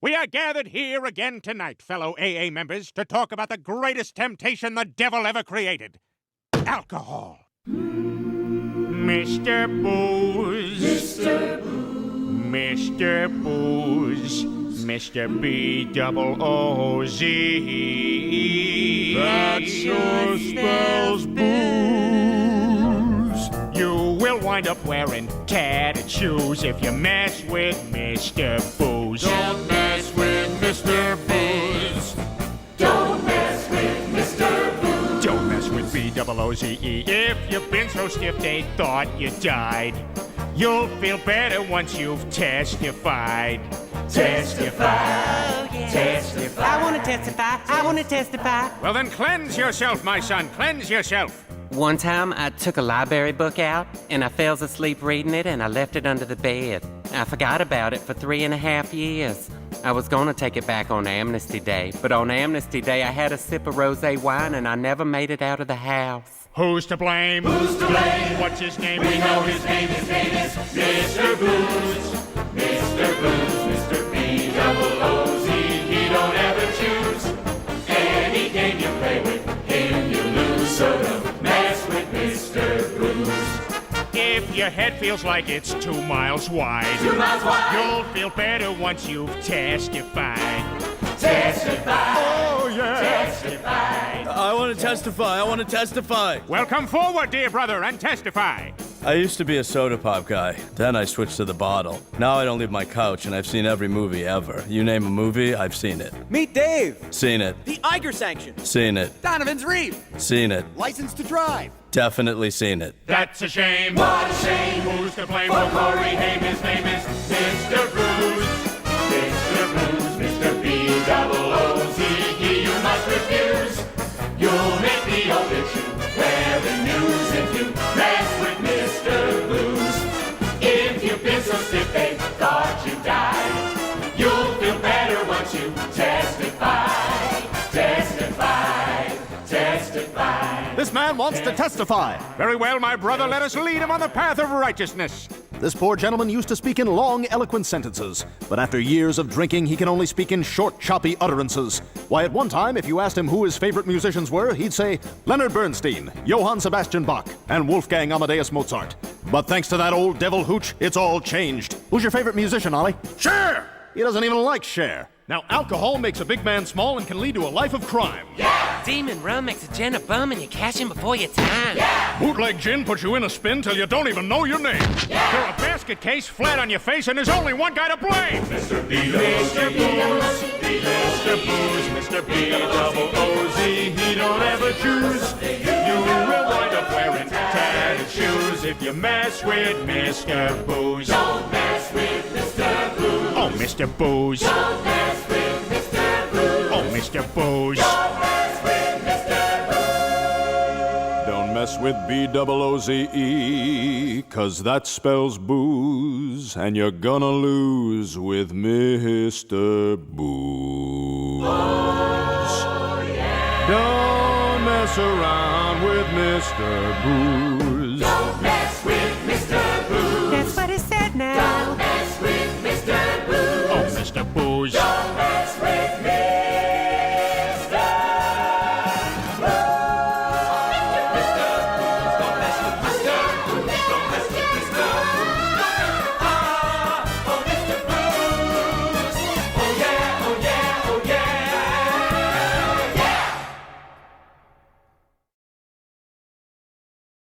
We are gathered here again tonight, fellow AA members, to talk about the greatest temptation the devil ever created. Alcohol. Mr. Booze. Mr. Booze. Mr. Booze. Mr. B-double-O-Z. That sure spells booze. You will wind up wearing tattered shoes if you mess with Mr. Booze. Don't mess with Mr. Booze. Don't mess with Mr. Booze. Don't mess with B-double-O-Z-E. If you've been so stiff they thought you died, you'll feel better once you've testified. Testify. Testify. I want to testify. I want to testify. Well, then cleanse yourself, my son. Cleanse yourself. One time I took a library book out and I fell asleep reading it and I left it under the bed. I forgot about it for 3.5 years. I was gonna take it back on Amnesty Day, but on Amnesty Day I had a sip of rosé wine and I never made it out of the house. Who's to blame? Who's to blame? What's his name? We know his name is Mr. Booze. Mr. Booze, Mr. B-double-O-Z. He don't ever choose. Any game you play with him, you lose. So don't mess with Mr. Booze. If your head feels like it's 2 miles wide, 2 miles wide. you'll feel better once you've testified. Testify. Oh, yeah. Testify. I want to testify. I want to testify. Well, come forward, dear brother, and testify. I used to be a soda pop guy. Then I switched to the bottle. Now I don't leave my couch, and I've seen every movie ever. You name a movie, I've seen it. Meet Dave. Seen it. The Iger Sanction. Seen it. Donovan's Reef. Seen it. License to Drive. Definitely seen it. That's a shame. What a shame. Who's to blame? For Corey Haim, his name is Mr. Booze. Mr. Booze, Mr. B-double-O-Z-E. You must refuse. You'll make the obituary news if you mess with Mr. Booze. If you've been so stiff they thought you died, you'll feel better once you testify. Testify. Testify. This man wants to testify. Very well, my brother, let us lead him on the path of righteousness. This poor gentleman used to speak in long, eloquent sentences, but after years of drinking, he can only speak in short, choppy utterances. Why, at one time, if you asked him who his favorite musicians were, he'd say Leonard Bernstein, Johann Sebastian Bach, and Wolfgang Amadeus Mozart. But thanks to that old devil hooch, it's all changed. Who's your favorite musician, Ollie? Cher! He doesn't even like Cher. Now, alcohol makes a big man small and can lead to a life of crime. Demon rum makes a gin a bum and you cash in before your time. Bootleg gin puts you in a spin till you don't even know your name. You're a basket case flat on your face, and there's only one guy to blame. Mr. B-double-O-Z. Mr. Booze, Mr. B-double-O-Z. He don't ever choose. You will wind up wearing tattered shoes if you mess with Mr. Booze. Don't mess with Mr. Booze. Oh, Mr. Booze. Don't mess with Mr. Booze. Oh, Mr. Booze. Don't mess with Mr. Booze. Don't mess with B-double-O-Z-E, 'cause that spells booze, and you're gonna lose with Mr. Booze. Oh, yeah. Don't mess around with Mr. Booze.